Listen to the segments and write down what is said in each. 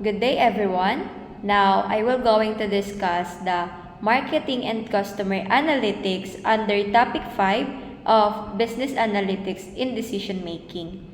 Good day everyone. Now I will going to discuss the marketing and customer analytics under topic 5 of business analytics in decision making.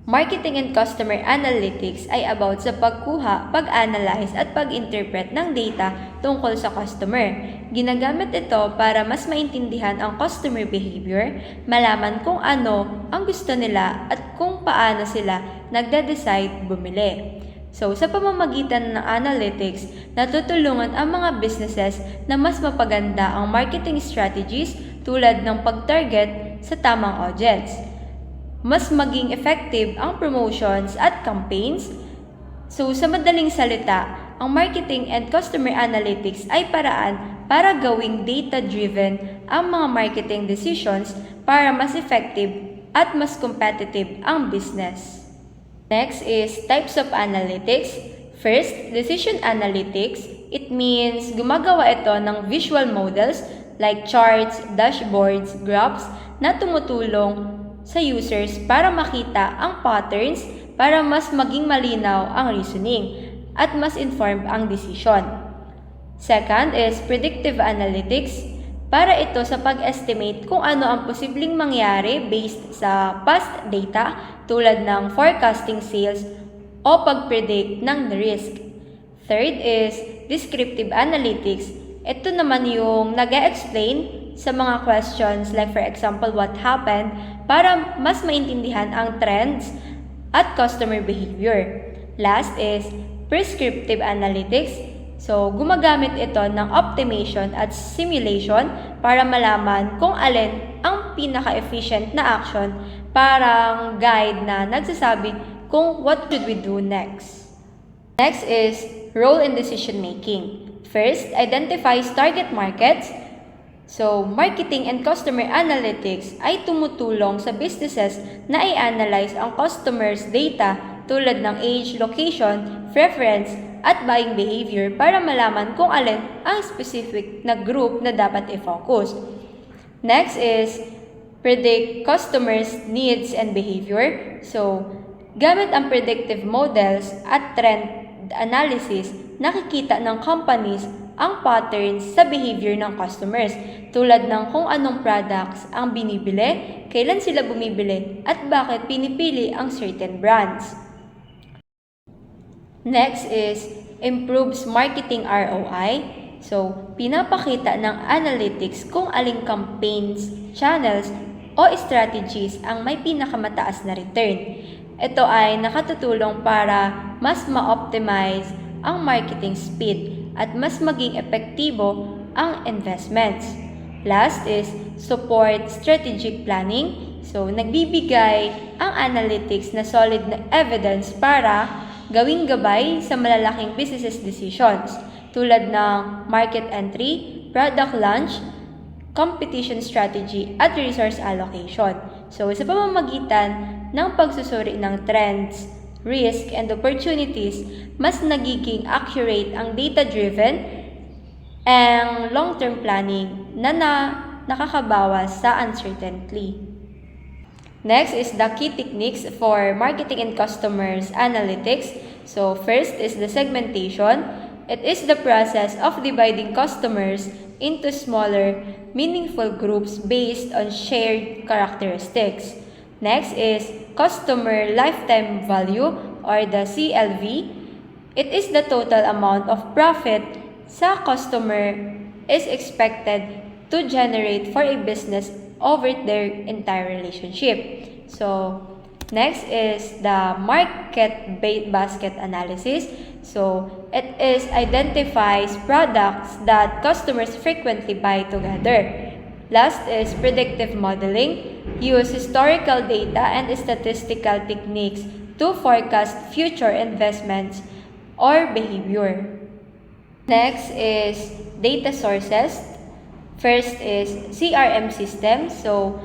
Marketing and customer analytics ay about sa pagkuha, pag-analyze at pag-interpret ng data tungkol sa customer. Ginagamit ito para mas maintindihan ang customer behavior, malaman kung ano ang gusto nila at kung paano sila nagde-decide bumili. So, sa pamamagitan ng analytics, natutulungan ang mga businesses na mas mapaganda ang marketing strategies tulad ng pag-target sa tamang audience. Mas maging effective ang promotions at campaigns. So, sa madaling salita, ang marketing and customer analytics ay paraan para gawing data-driven ang mga marketing decisions para mas effective at mas competitive ang business. Next is types of analytics. First, decision analytics. It means gumagawa ito ng visual models like charts, dashboards, graphs na tumutulong sa users para makita ang patterns para mas maging malinaw ang reasoning at mas informed ang decision. Second is predictive analytics. Para ito sa pag-estimate kung ano ang posibleng mangyari based sa past data tulad ng forecasting sales o pag-predict ng risk. Third is descriptive analytics. Ito naman yung nag-explain sa mga questions like for example, what happened para mas maintindihan ang trends at customer behavior. Last is prescriptive analytics. So, gumagamit ito ng optimization at simulation para malaman kung alin ang pinaka-efficient na action, parang guide na nagsasabi kung what should we do next. Next is role in decision making. First, identifies target markets. So, marketing and customer analytics ay tumutulong sa businesses na i-analyze ang customers' data tulad ng age, location, preference, at buying behavior para malaman kung alin ang specific na group na dapat i-focus. Next is predict customers' needs and behavior. So, gamit ang predictive models at trend analysis, nakikita ng companies ang patterns sa behavior ng customers tulad ng kung anong products ang binibili, kailan sila bumibili, at bakit pinipili ang certain brands. Next is improves marketing ROI. So, pinapakita ng analytics kung aling campaigns, channels, o strategies ang may pinakamataas na return. Ito ay nakatutulong para mas ma-optimize ang marketing speed at mas maging epektibo ang investments. Last is support strategic planning. So, nagbibigay ang analytics na solid na evidence para gawing gabay sa malalaking business decisions tulad ng market entry, product launch, competition strategy, at resource allocation. So, sa pamamagitan ng pagsusuri ng trends, risk, and opportunities, mas nagiging accurate ang data-driven and long-term planning na nakakabawas sa uncertainty. Next is the key techniques for marketing and customers analytics. So, first is the segmentation. It is the process of dividing customers into smaller, meaningful groups based on shared characteristics. Next is customer lifetime value or the CLV. It is the total amount of profit sa customer is expected to generate for a business over their entire relationship. So, next is the market basket analysis. So, it is identifies products that customers frequently buy together. Last is predictive modeling. Use historical data and statistical techniques to forecast future investments or behavior. Next is data sources. First is CRM system. So,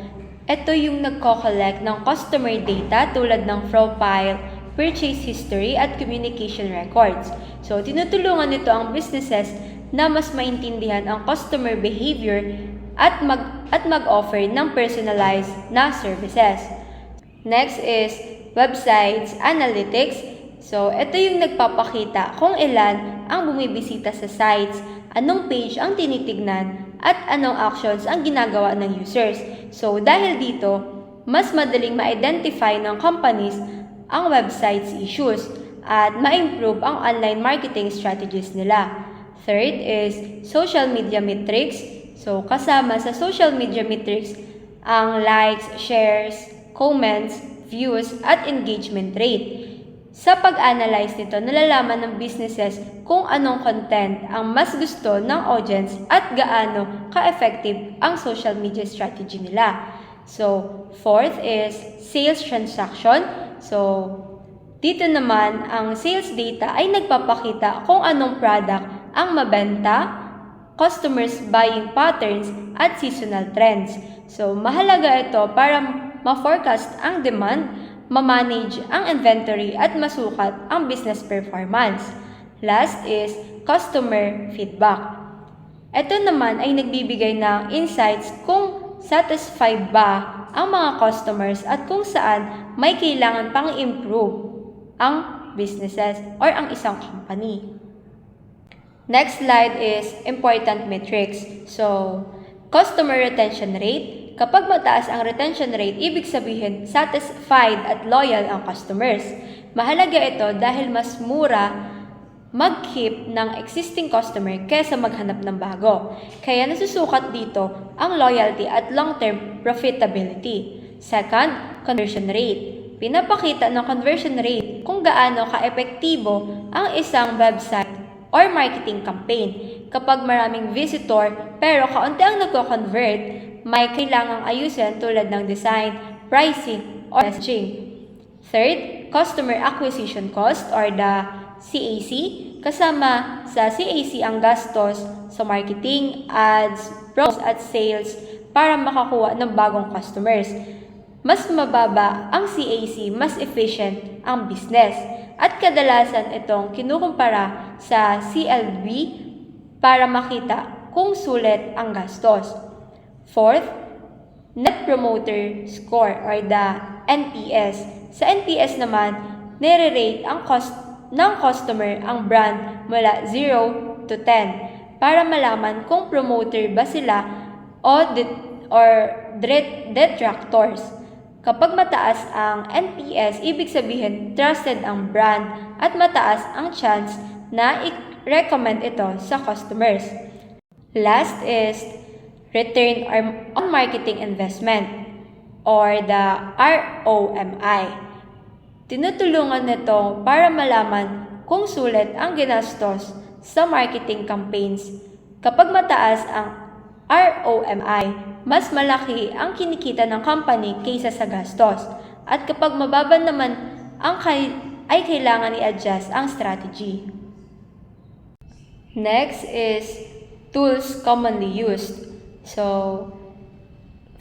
ito yung nagko-collect ng customer data tulad ng profile, purchase history, at communication records. So, tinutulungan nito ang businesses na mas maintindihan ang customer behavior at mag-offer ng personalized na services. Next is websites analytics. So, ito yung nagpapakita kung ilan ang bumibisita sa sites, anong page ang tinitignan, at anong actions ang ginagawa ng users. So, dahil dito, mas madaling ma-identify ng companies ang websites issues at ma-improve ang online marketing strategies nila. Third is social media metrics. So, kasama sa social media metrics ang likes, shares, comments, views, at engagement rate. Sa pag-analyze nito, nalalaman ng businesses kung anong content ang mas gusto ng audience at gaano ka-effective ang social media strategy nila. So, fourth is sales transaction. So, dito naman, ang sales data ay nagpapakita kung anong product ang mabenta, customers' buying patterns, at seasonal trends. So, mahalaga ito para ma-forecast ang demand, ma-manage ang inventory, at masukat ang business performance. Last is customer feedback. Ito naman ay nagbibigay ng insights kung satisfied ba ang mga customers at kung saan may kailangan pang improve ang businesses or ang isang company. Next slide is important metrics. So, customer retention rate. Kapag mataas ang retention rate, ibig sabihin satisfied at loyal ang customers. Mahalaga ito dahil mas mura mag-keep ng existing customer kaysa maghanap ng bago. Kaya nasusukat dito ang loyalty at long-term profitability. Second, conversion rate. Pinapakita ng conversion rate kung gaano ka-epektibo ang isang website or marketing campaign. Kapag maraming visitor pero kaunti ang nagko-convert, may kailangang ayusin tulad ng design, pricing, or messaging. Third, customer acquisition cost or the CAC. Kasama sa CAC ang gastos sa marketing, ads, promos at sales para makakuha ng bagong customers. Mas mababa ang CAC, mas efficient ang business. At kadalasan itong kinukumpara sa CLV para makita kung sulit ang gastos. Fourth, Net Promoter Score or the NPS. Sa NPS naman, nire-rate ang ng customer ang brand mula 0 to 10 para malaman kung promoter ba sila o detractors. Kapag mataas ang NPS, ibig sabihin trusted ang brand at mataas ang chance na i-recommend ito sa customers. Last is return on marketing investment or the ROMI. Tinutulungan nito para malaman kung sulit ang ginastos sa marketing campaigns. Kapag mataas ang ROMI, mas malaki ang kinikita ng company kaysa sa gastos. At kapag mababa naman ay kailangan i-adjust ang strategy. Next is tools commonly used. So,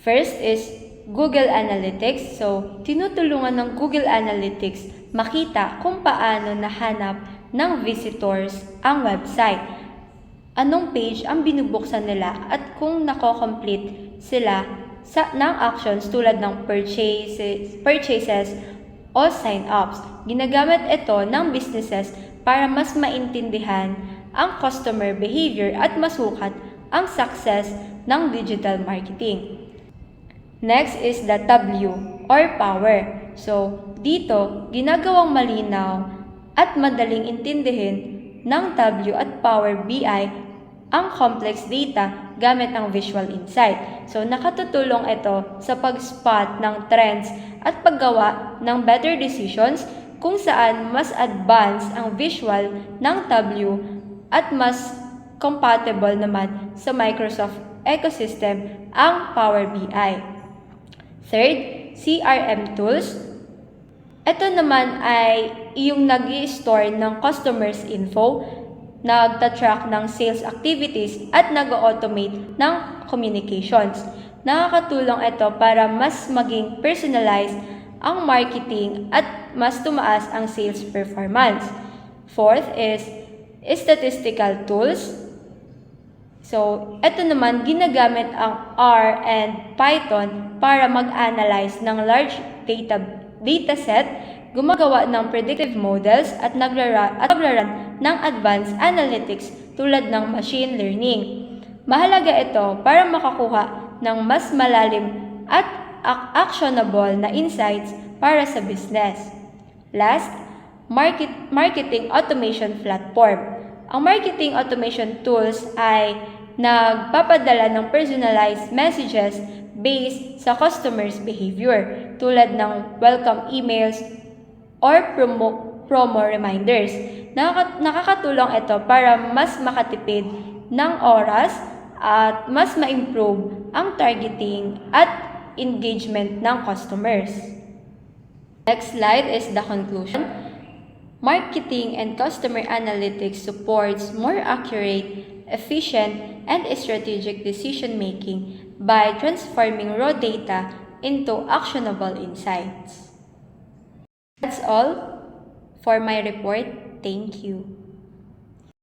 first is Google Analytics. So, tinutulungan ng Google Analytics makita kung paano nahanap ng visitors ang website. Anong page ang binubuksan nila at kung nako-complete sila ng actions tulad ng purchases o sign-ups. Ginagamit ito ng businesses para mas maintindihan ang customer behavior at masukat ang success ng digital marketing. Next is the W or power. So, dito, ginagawang malinaw at madaling intindihin ng W at Power BI ang complex data gamit ang visual insight. So, nakatutulong ito sa pag-spot ng trends at paggawa ng better decisions kung saan mas advanced ang visual ng W at mas compatible naman sa Microsoft ecosystem ang Power BI. Third, CRM tools. Ito naman ay yung nag-i-store ng customers info, nagtatrack ng sales activities at nag-automate ng communications. Nakakatulong ito para mas maging personalized ang marketing at mas tumaas ang sales performance. Fourth is statistical tools. So, ito naman ginagamit ang R and Python para mag-analyze ng large dataset gumagawa ng predictive models at nagraran ng advanced analytics tulad ng machine learning. Mahalaga ito para makakuha ng mas malalim at actionable na insights para sa business. Last, marketing automation platform. Ang marketing automation tools ay nagpapadala ng personalized messages based sa customer's behavior tulad ng welcome emails or promo reminders. Nakakatulong ito para mas makatipid ng oras at mas ma-improve ang targeting at engagement ng customers. Next slide is the conclusion. Marketing and customer analytics supports more accurate, efficient, and strategic decision-making by transforming raw data into actionable insights. That's all for my report. Thank you.